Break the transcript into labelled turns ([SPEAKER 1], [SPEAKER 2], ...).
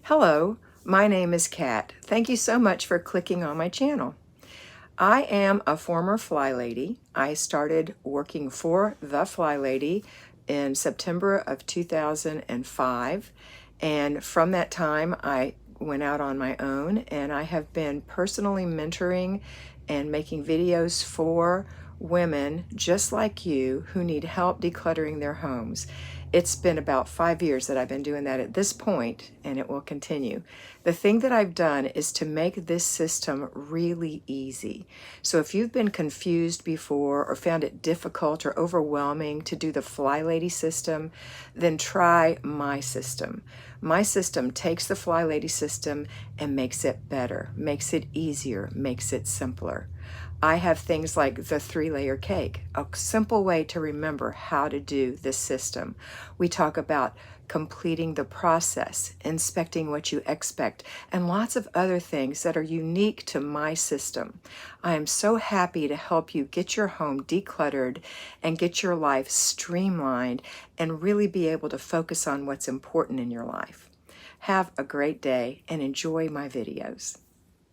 [SPEAKER 1] Hello, my name is Kat. Thank you so much for clicking on my channel. I am a former FlyLady. I started working for the FlyLady in September of 2005, and from that time I went out on my own, and I have been personally mentoring and making videos for women just like you who need help decluttering their homes. It's been about 5 years that I've been doing that at this point, and it will continue. The thing that I've done is to make this system really easy. So if you've been confused before or found it difficult or overwhelming to do the FlyLady system, then try my system. My system takes the FlyLady system and makes it better, makes it easier, makes it simpler. I have things like the 3-layer cake, a simple way to remember how to do this system. We talk about completing the process, inspecting what you expect, and lots of other things that are unique to my system. I am so happy to help you get your home decluttered and get your life streamlined and really be able to focus on what's important in your life. Have a great day and enjoy my videos.